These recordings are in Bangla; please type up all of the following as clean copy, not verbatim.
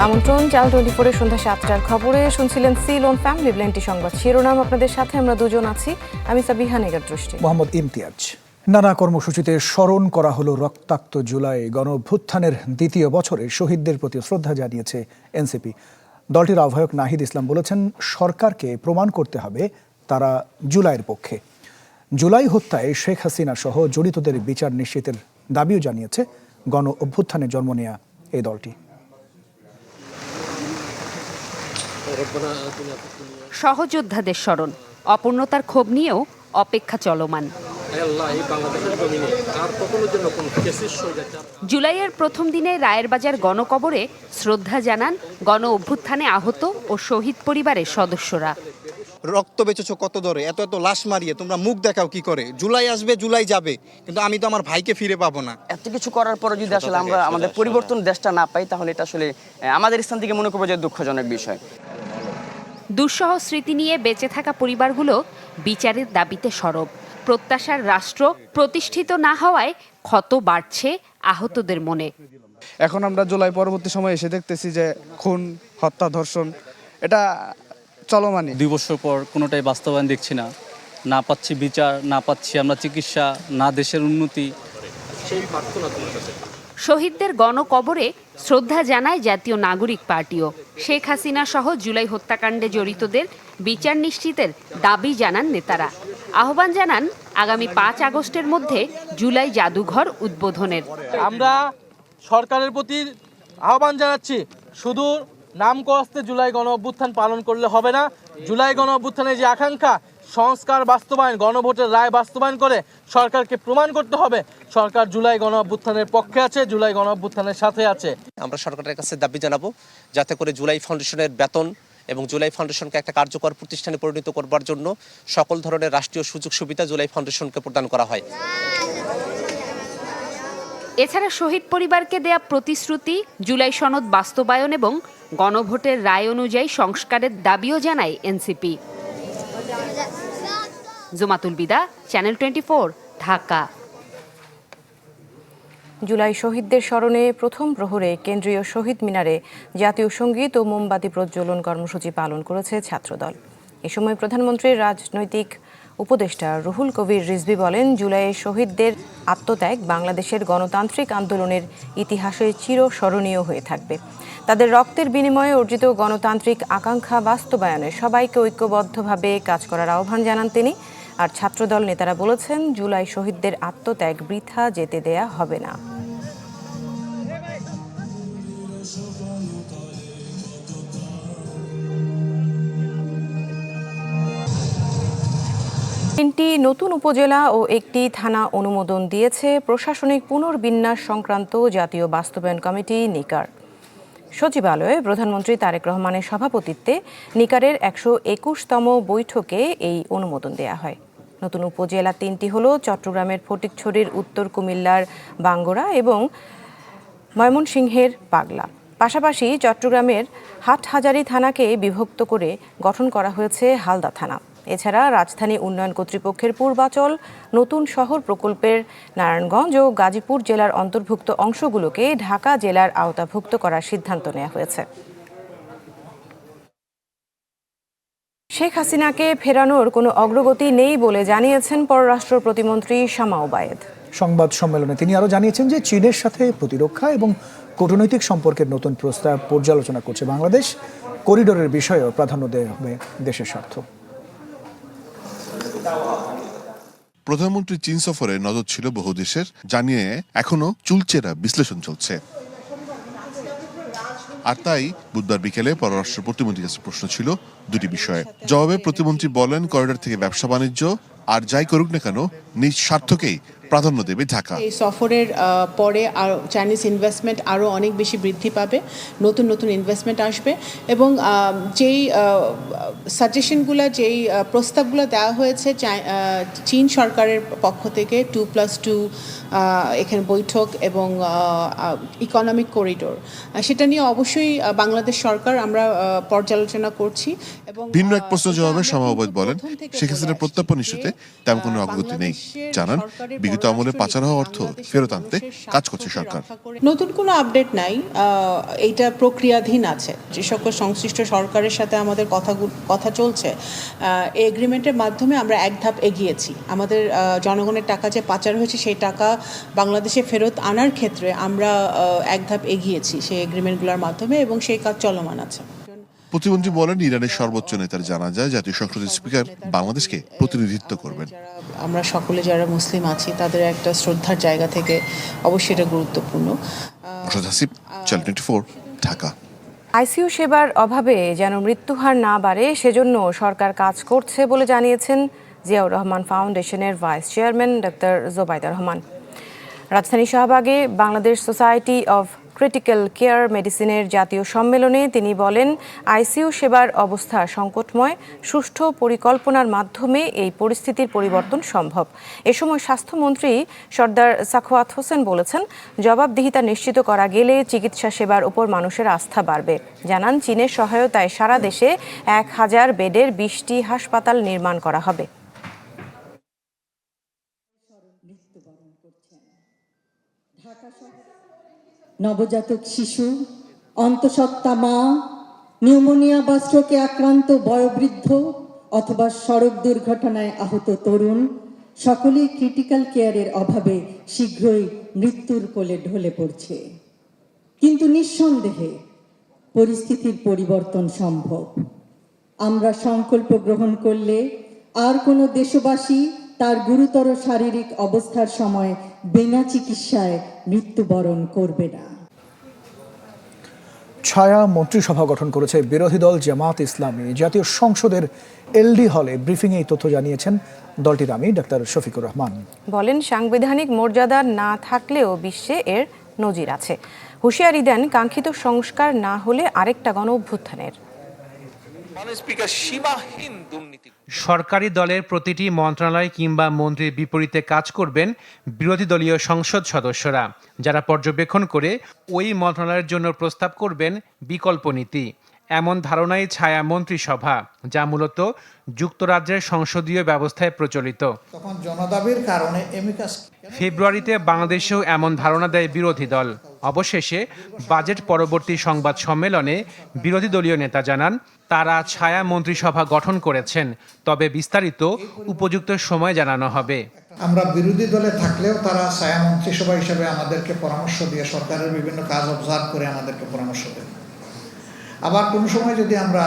আমন্ত্রণ চ্যানেল 24 এর সন্ধ্যা 7টার খবরে শুনছিলেন সিলন ফ্যামিলি ব্লেন্টি সংবাদ শিরোনাম আপনাদের সাথে আমরা দুজন আছি। আমি সাবিহা নেগার দৃষ্টি, মোহাম্মদ ইমতিয়াজ। নানা কর্মসূচিতে স্মরণ করা হলো রক্তাক্ত জুলাই গণঅভ্যুত্থানের দ্বিতীয় বছরে শহীদদের প্রতি শ্রদ্ধা জানিয়েছে এনসিপি। দলটির আহ্বায়ক নাহিদ ইসলাম বলেছেন, সরকারকে প্রমাণ করতে হবে তারা জুলাইয়ের পক্ষে। জুলাই হত্যায় শেখ হাসিনা সহ জড়িতদের বিচার নিশ্চিতের দাবিও জানিয়েছে গণ অভ্যুত্থানে জন্ম নেয়া এই দলটি। সহযোদ্ধাদের স্মরণ, অপূর্ণতার ক্ষোভ নিয়েও অপেক্ষা চলমান। জুলাইয়ের প্রথম দিনে রায়েরবাজার গণকবরে শ্রদ্ধা জানান গণ অভ্যুত্থানে আহত ও শহীদ পরিবারের সদস্যরা। রক্ত বেচেছো কত দরে, এত এত লাশ মারিয়ে তোমরা মুখ দেখাও কি করে? জুলাই আসবে, জুলাই যাবে, কিন্তু আমি তো আমার ভাইকে ফিরে পাবো না। এত কিছু করার পরে যদি আসলে আমরা আমাদের পরিবর্তন দেশটা না পাই, তাহলে এটা আসলে আমাদের স্থান থেকে মনে করবো যে দুঃখজনক বিষয়। দুঃসহ স্মৃতি নিয়ে বেঁচে থাকা পরিবারগুলো বিচারের দাবিতে সরব। প্রত্যাশার রাষ্ট্র প্রতিষ্ঠিত না হওয়ায় ক্ষত বাড়ছে আহতদের মনে। এখন আমরা জুলাই পরবর্তী সময়ে এসে দেখতেছি যে খুন, হত্যা, ধর্ষণ এটা চলমানই। 2 বছর পর কোনোটাই বাস্তবায়ন দেখছি না। না পাচ্ছি বিচার, না পাচ্ছি আমরা চিকিৎসা, না দেশের উন্নতি। শহীদদের গণকবরে শ্রদ্ধা জানায় জাতীয় নাগরিক পার্টিও। শেখ হাসিনা সহ জুলাই হত্যাকাণ্ডে জড়িতদের বিচার নিশ্চিতের দাবি জানান নেতারা। আহ্বান জানান আগামী 5 আগস্টের মধ্যে জুলাই জাদুঘর উদ্বোধনের। আমরা সরকারের প্রতি আহ্বান জানাচ্ছি, শুধু নাম কস্তে জুলাই গণ অভ্যুত্থান পালন করলে হবে না। জুলাই গণ অভ্যুত্থানের যে আকাঙ্ক্ষা, সংস্কার বাস্তবায়ন, গণভোটের রায় বাস্তবায়ন করে সরকারকে প্রমাণ করতে হবে সরকার জুলাই গণ অভ্যুত্থানের পক্ষে আছে, জুলাই গণ অভ্যুত্থানের সাথে আছে। আমরা সরকারের কাছে দাবি জানাবো যাতে করে জুলাই ফাউন্ডেশনের বেতন এবং জুলাই ফাউন্ডেশনকে একটা কার্যকর প্রতিষ্ঠানে পরিণত করবার জন্য সকল ধরনের রাষ্ট্রীয় সুযোগ সুবিধা জুলাই ফাউন্ডেশনকে প্রদান করা হয়। এছাড়া শহীদ পরিবারকে দেয়া প্রতিশ্রুতি, জুলাই সনদ বাস্তবায়ন এবং গণভোটের রায় অনুযায়ী সংস্কারের দাবিও জানায় এনসিপি। জুমাতুল বিদা, চ্যানেল 24, ঢাকা। জুলাই শহীদদের স্মরণে প্রথম প্রহরে কেন্দ্রীয় শহীদ মিনারে জাতীয় সঙ্গীত ও মোমবাতি প্রজ্বলন কর্মসূচি পালন করেছে ছাত্রদল। এ সময় প্রধানমন্ত্রীর রাজনৈতিক উপদেষ্টা রুহুল কবির রিজভী বলেন, জুলাইয়ে শহীদদের আত্মত্যাগ বাংলাদেশের গণতান্ত্রিক আন্দোলনের ইতিহাসে চিরস্মরণীয় হয়ে থাকবে। তাদের রক্তের বিনিময়ে অর্জিত গণতান্ত্রিক আকাঙ্ক্ষা বাস্তবায়নে সবাইকে ঐক্যবদ্ধভাবে কাজ করার আহ্বান জানান তিনি। আর ছাত্রদল নেতারা বলেছেন, জুলাই শহীদদের আত্মত্যাগ বৃথা যেতে দেয়া হবে না। তিনটি নতুন উপজেলা ও একটি থানা অনুমোদন দিয়েছে প্রশাসনিক পুনর্বিন্যাস সংক্রান্ত জাতীয় বাস্তবায়ন কমিটি নিকার। সচিবালয়ে প্রধানমন্ত্রী তারেক রহমানের সভাপতিত্বে নিকারের 121তম বৈঠকে এই অনুমোদন দেয়া হয়। নতুন উপজেলা 3টি হল চট্টগ্রামের ফটিকছড়ির উত্তর কুমিল্লার বাঙ্গরা এবং ময়মনসিংহের পাগলা। পাশাপাশি চট্টগ্রামের হাটহাজারী থানাকে বিভক্ত করে গঠন করা হয়েছে হালদা থানা। এছাড়া রাজধানী উন্নয়ন কর্তৃপক্ষের পূর্বাচল নতুন শহর প্রকল্পের নারায়ণগঞ্জ ও গাজীপুর জেলার অন্তর্ভুক্ত অংশগুলোকে ঢাকা জেলার আওতাভুক্ত করার সিদ্ধান্ত নেওয়া হয়েছে। শেখ হাসিনাকে ফেরানোর কোনো অগ্রগতি নেই বলে জানিয়েছেন পররাষ্ট্র প্রতিমন্ত্রী শামা ওবায়েদ। সংবাদ সম্মেলনে তিনি আরও জানিয়েছেন যে চীনের সাথে প্রতিরক্ষা এবং কূটনৈতিক সম্পর্কের নতুন প্রস্তাব পর্যালোচনা করছে বাংলাদেশ। করিডোরের বিষয়েও প্রাধান্য দেওয়া হবে দেশের স্বার্থ। প্রধানমন্ত্রী চীন সফরে নজর ছিল বহু দেশের, জানিয়ে এখনো চুলচেরা বিশ্লেষণ চলছে। আর তাই বুধবার বিকেলে পররাষ্ট্র প্রতিমন্ত্রীর কাছে প্রশ্ন ছিল 2টি বিষয়ে। জবাবে প্রতিমন্ত্রী বলেন, করিডোর থেকে ব্যবসা বাণিজ্য আর যাই করুক না কেন নিজ স্বার্থকেই প্রাধান্য দেবে ঢাকা। এই সফরের পরে আর চাইনিজ ইনভেস্টমেন্ট আরও অনেক বেশি বৃদ্ধি পাবে, নতুন নতুন ইনভেস্টমেন্ট আসবে এবং যেই সাজেশনগুলো, যেই প্রস্তাবগুলো দেওয়া হয়েছে চীন সরকারের পক্ষ থেকে 2+2 এখানে বৈঠক এবং ইকোনমিক করিডোর, সেটা নিয়ে অবশ্যই বাংলাদেশ সরকার আমরা পর্যালোচনা করছি। এবং ভিন্ন এক প্রশ্নের জবাবে শামা ওবায়েদ বলেন, শেখ হাসিনার প্রত্যর্পণ ইস্যুতে তেমন কোনো অগ্রগতি নেই। জানান, বিগত আমলে পাচার হওয়া অর্থ ফেরত আনতে কাজ করছে সরকার। নতুন কোনো আপডেট নাই, এইটা প্রক্রিয়াধীন আছে। যে সকল সংশ্লিষ্ট সরকারের সাথে আমাদের কথা চলছে, এই এগ্রিমেন্টের মাধ্যমে আমরা এক ধাপ এগিয়েছি। আমাদের জনগণের টাকা যে পাচার হয়েছে সেই টাকা বাংলাদেশে ফেরত আনার ক্ষেত্রে আমরা এক ধাপ এগিয়েছি সেই এগ্রিমেন্টগুলোর মাধ্যমে, এবং সেই কাজ চলমান আছে। প্রতিমন্ত্রী বলেন, ইরানের সর্বোচ্চ নেতার জানাজায় জাতীয় সংসদের স্পিকার বাংলাদেশকে প্রতিনিধিত্ব করবেন। আমরা সকলে যারা মুসলিম আছি তাদের একটা শ্রদ্ধার জায়গা থেকে অবশ্যই এটা গুরুত্বপূর্ণ। মোর্শেদ হাসিব, চ্যানেল 24, ঢাকা। আইসিইউ সেবার অভাবে যেন মৃত্যুহার না বাড়ে সেজন্য সরকার কাজ করছে বলে জানিয়েছেন জিয়াউর রহমান ফাউন্ডেশনের vice chairman doctor Zubaida Rahman. রাজধানী শাহবাগে Bangladesh society of critical care মেডিসিনের জাতীয় সম্মেলনে তিনি বলেন, আইসিইউ সেবার অবস্থা সংকটময়, সুষ্ঠু পরিকল্পনার মাধ্যমে এই পরিস্থিতির পরিবর্তন সম্ভব। এ সময় স্বাস্থ্যমন্ত্রী সর্দার সাখাওয়াত হোসেন বলেছেন, জবাবদিহিতা নিশ্চিত করা গেলে চিকিৎসা সেবার উপর মানুষের আস্থা বাড়বে। জানান, চীনের সহায়তায় সারা দেশে 1000 বেডের 20টি হাসপাতাল নির্মাণ করা হবে। নবজাতক শিশু, অন্তঃসত্ত্বা মা, নিউমোনিয়া বা স্ট্রোকে আক্রান্ত বয়োবৃদ্ধ অথবা সড়ক দুর্ঘটনায় আহত তরুণ সকলেই ক্রিটিক্যাল কেয়ারের অভাবে শীঘ্রই মৃত্যুর কোলে ঢলে পড়ছে। কিন্তু নিঃসন্দেহে পরিস্থিতির পরিবর্তন সম্ভব। আমরা সংকল্প গ্রহণ করলে আর কোনো দেশবাসী তার গুরুতর শারীরিক অবস্থার সময় বিনা চিকিৎসায় মৃত্যুবরণ করবে না। ছায়া মন্ত্রিসভা গঠন করেছে বিরোধী দল জামাত ইসলামী। জাতীয় সংসদের এলডি হলে ব্রিফিংয়ে এই তথ্য জানিয়েছেন দলটির আমির ডক্টর শফিকুর রহমান। বলেন, সাংবিধানিক মর্যাদা না থাকলেও বিশ্বে এর নজির আছে। হুঁশিয়ারি দেন, কাঙ্ক্ষিত সংস্কার না হলে আরেকটা গণ অভ্যুত্থানের। সরকারি দলের প্রতিটি মন্ত্রণালয় কিংবা মন্ত্রীর বিপরীতে কাজ করবেন বিরোধী দলীয় সংসদ সদস্যরা, যারা পর্যবেক্ষণ করে ওই মন্ত্রণালয়ের জন্য প্রস্তাব করবেন বিকল্প নীতি। এমন ধারণাই ছায়া মন্ত্রিসভা, যা মূলত যুক্তরাজ্যের সংসদীয় ব্যবস্থায় প্রচলিত। ফেব্রুয়ারিতে বাংলাদেশেও এমন ধারণা দেয় বিরোধী দল। অবশেষে বাজেট পরবর্তী সংবাদ সম্মেলনে বিরোধী দলীয় নেতা জানান, তারা ছায়া মন্ত্রিসভা গঠন করেছেন, তবে বিস্তারিত উপযুক্ত সময় জানানো হবে। আমরা বিরোধী দলে থাকলেও তারা ছায়া মন্ত্রিসভা হিসেবে আমাদেরকে পরামর্শ দিয়ে সরকারের বিভিন্ন কাজ অবজার্ভ করে আমাদেরকে পরামর্শ দেন। আবার কোনো সময় যদি আমরা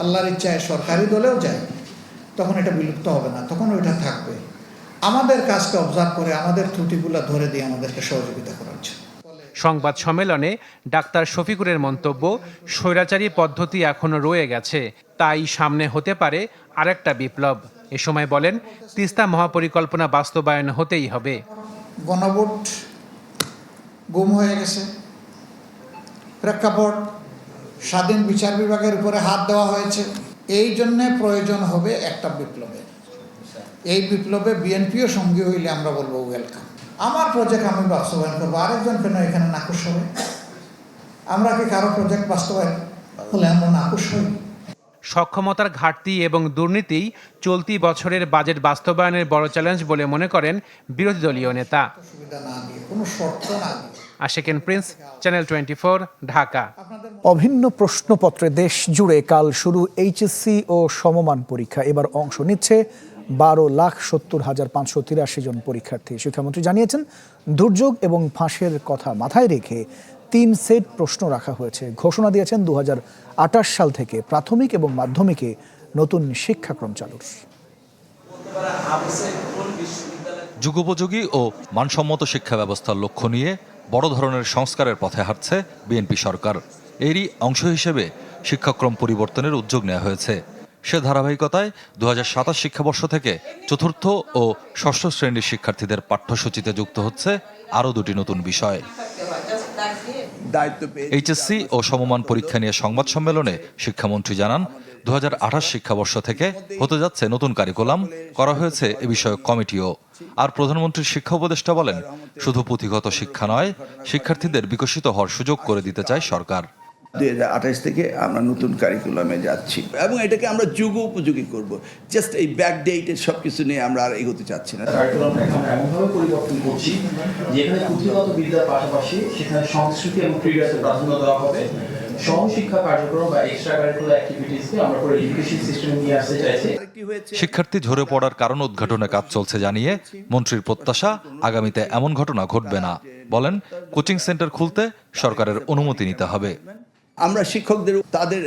আল্লাহর ইচ্ছায় সরকারি দলেও যাই, তখন এটা বিলুপ্ত হবে না, তখন ওইটা থাকবে। আমাদের কাজকে অবজার্ভ করে আমাদের ত্রুটিগুলো ধরে দিয়ে আমাদেরকে সহযোগিতা করার জন্য। সংবাদ সম্মেলনে ডাক্তার শফিকুরের মন্তব্য, স্বৈরাচারী পদ্ধতি এখনো রয়ে গেছে, তাই সামনে হতে পারে আরেকটা বিপ্লব। এ সময় বলেন, তিস্তা মহাপরিকল্পনা বাস্তবায়ন হতেই হবে। গণভোট গুম হয়ে গেছে, প্রেক্ষাপট স্বাধীন বিচার বিভাগের উপরে হাত দেওয়া হয়েছে। এই জন্যে প্রয়োজন হবে একটা বিপ্লবের। এই বিপ্লবে বিএনপিও সঙ্গী হইলে আমরা বলবো ওয়েলকাম। আমার প্রজেক্ট আমি বাস্তবায়ন করবো, আরেকজন কেন এখানে নাকুশ হবে? আমরা কি কারো প্রজেক্ট বাস্তবায়ন হলে আমরা নাকুশ হই? সক্ষমতার ঘাটতি এবং দুর্নীতি চলতি বছরের বাজেট বাস্তবায়নের বড় চ্যালেঞ্জ বলে মনে করেন বিরোধী দলীয় নেতা। আশিকেন প্রিন্স, চ্যানেল 24, ঢাকা। অভিন্ন প্রশ্নপত্রে দেশ জুড়ে কাল শুরু এইচএসসি ও সমমান পরীক্ষা। এবার অংশ নিচ্ছে 12,70,583 জন পরীক্ষার্থী। শিক্ষামন্ত্রী জানিয়েছেন, দুর্যোগ এবং ফাঁসের কথা মাথায় রেখে 3 সেট প্রশ্ন রাখা হয়েছে। ঘোষণা দিয়েছেন 2028 সাল থেকে প্রাথমিক এবং মাধ্যমিকে নতুন শিক্ষাক্রম চালুর। যুগোপযোগী ও মানসম্মত শিক্ষা ব্যবস্থার লক্ষ্য নিয়ে বড় ধরনের সংস্কারের পথে হাঁটছে বিএনপি সরকার। এরই অংশ হিসেবে শিক্ষাক্রম পরিবর্তনের উদ্যোগ নেওয়া হয়েছে। সে ধারাবাহিকতায় 2027 শিক্ষাবর্ষ থেকে চতুর্থ ও ষষ্ঠ শ্রেণীর শিক্ষার্থীদের পাঠ্যসূচিতে যুক্ত হচ্ছে আরও 2টি নতুন বিষয়। এইচএসসি ও সমমান পরীক্ষা নিয়ে সংবাদ সম্মেলনে শিক্ষামন্ত্রী জানান, 2028 শিক্ষাবর্ষ থেকে হতে যাচ্ছে নতুন কারিকুলাম, করা হয়েছে এ বিষয়ক কমিটিও। আর প্রধানমন্ত্রীর শিক্ষা উপদেষ্টা বলেন, শুধু পুঁথিগত শিক্ষা নয়, শিক্ষার্থীদের বিকশিত হওয়ার সুযোগ করে দিতে চায় সরকার। 2028 থেকে আমরা নতুন কারিকুলামে যাচ্ছি এবং এটাকে আমরা যুগ উপযোগী করব। জাস্ট এই ব্যাক ডেটের সব কিছু নিয়ে আমরা আর এগোতে চাচ্ছি না। কারিকুলামটা এখন এমনভাবে পরিবর্তন করছি যেখানে পুঁথিগত বিদ্যার পাশাপাশি সেখানে সংস্কৃতি এবং ক্রীড়াকে প্রাধান্য দেওয়া হবে। সহশিক্ষা কার্যক্রম বা এক্সট্রা কারিকুলার অ্যাক্টিভিটিসকে আমরা পুরো এডুকেশন সিস্টেমে নিয়ে আসতে চাইছি। শিক্ষার্থী ঝরে পড়ার কারণ উদ্ঘাটনে কাজ চলছে জানিয়ে মন্ত্রীর প্রত্যাশা আগামীতে এমন ঘটনা ঘটবে না। বলেন, কোচিং সেন্টার খুলতে সরকারের অনুমতি নিতে হবে। আমরা শিক্ষকদের তাদের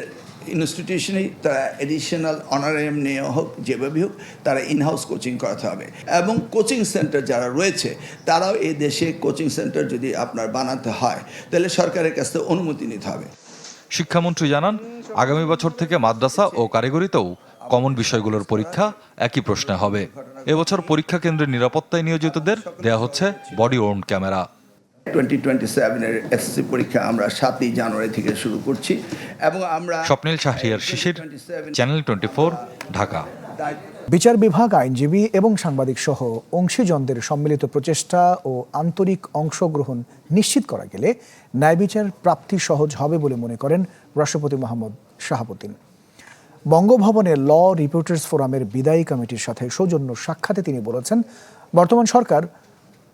ইনস্টিটিউশনে তারা এডিশনাল অনারিয়াম নিয়ে হোক যেভাবে হোক তারা ইনহাউস কোচিং করাতে হবে এবং কোচিং সেন্টার যারা রয়েছে তারাও এই দেশে কোচিং সেন্টার যদি আপনার বানাতে হয় তাহলে সরকারের কাছ থেকে অনুমতি নিতে হবে। শিক্ষামন্ত্রী জানান, আগামী বছর থেকে মাদ্রাসা ও কারিগরিতেও কমন বিষয়গুলোর পরীক্ষা একই প্রশ্নে হবে। এবছর পরীক্ষা কেন্দ্রের নিরাপত্তায় নিয়োজিতদের দেয়া হচ্ছে বডি ওর্ন ক্যামেরা। 2027 এর এসএসসি পরীক্ষা আমরা 7ই জানুয়ারি থেকে শুরু করছি এবং আমরা স্বপ্নিল শাহরিয়ার শিশির, চ্যানেল 24, ঢাকা। বিচার বিভাগ, আইনজীবী এবং সাংবাদিক সহ অংশীজনদের সম্মিলিত প্রচেষ্টা ও আন্তরিক অংশগ্রহণ নিশ্চিত করা গেলে ন্যায় বিচার প্রাপ্তি সহজ হবে বলে মনে করেন রাষ্ট্রপতি মোহাম্মদ শাহাবুদ্দিন। বঙ্গভবনে ল রিপোর্টার্স ফোরামের বিদায়ী কমিটির সাথে সৌজন্য সাক্ষাতে তিনি বলেছেন, বর্তমান সরকার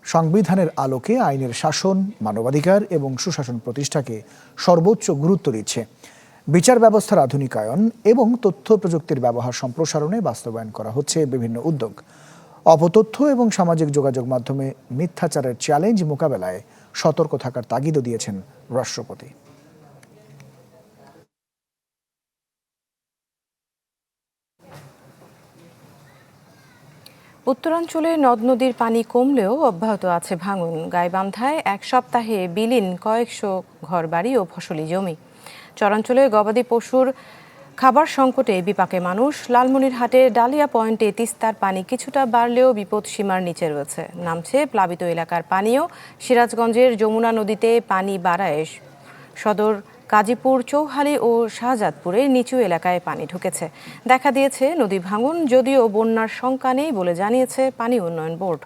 সংবিধানের আলোকে আইনের শাসন, মানবাধিকার এবং সুশাসন প্রতিষ্ঠাকে সর্বোচ্চ গুরুত্ব দিচ্ছে। বিচার ব্যবস্থার আধুনিকায়ন এবং তথ্য প্রযুক্তির ব্যবহার সম্প্রসারণে বাস্তবায়ন করা হচ্ছে বিভিন্ন উদ্যোগ। অপতথ্য এবং সামাজিক যোগাযোগ মাধ্যমে মিথ্যাচারের চ্যালেঞ্জ মোকাবেলায় সতর্ক থাকার তাগিদও দিয়েছেন রাষ্ট্রপতি। উত্তরাঞ্চলে নদ নদীর পানি কমলেও অব্যাহত আছে ভাঙন। গাইবান্ধায় এক সপ্তাহে বিলীন কয়েকশো ঘরবাড়ি ও ফসলি জমি। চরাঞ্চলে গবাদি পশুর খাবার সংকটে বিপাকে মানুষ। লালমনিরহাটের ডালিয়া পয়েন্টে তিস্তার পানি কিছুটা বাড়লেও বিপদ সীমার নিচে রয়েছে। নামছে প্লাবিত এলাকার পানিও। সিরাজগঞ্জের যমুনা নদীতে পানি বাড়ায় সদর কাজীপুর, চৌহালি ও শাহজাদপুরে নিচু এলাকায় পানি ঢুকেছে। দেখা দিয়েছে নদী ভাঙন, যদিও বন্যার শঙ্কা নেই বলে জানিয়েছে পানি উন্নয়ন বোর্ড।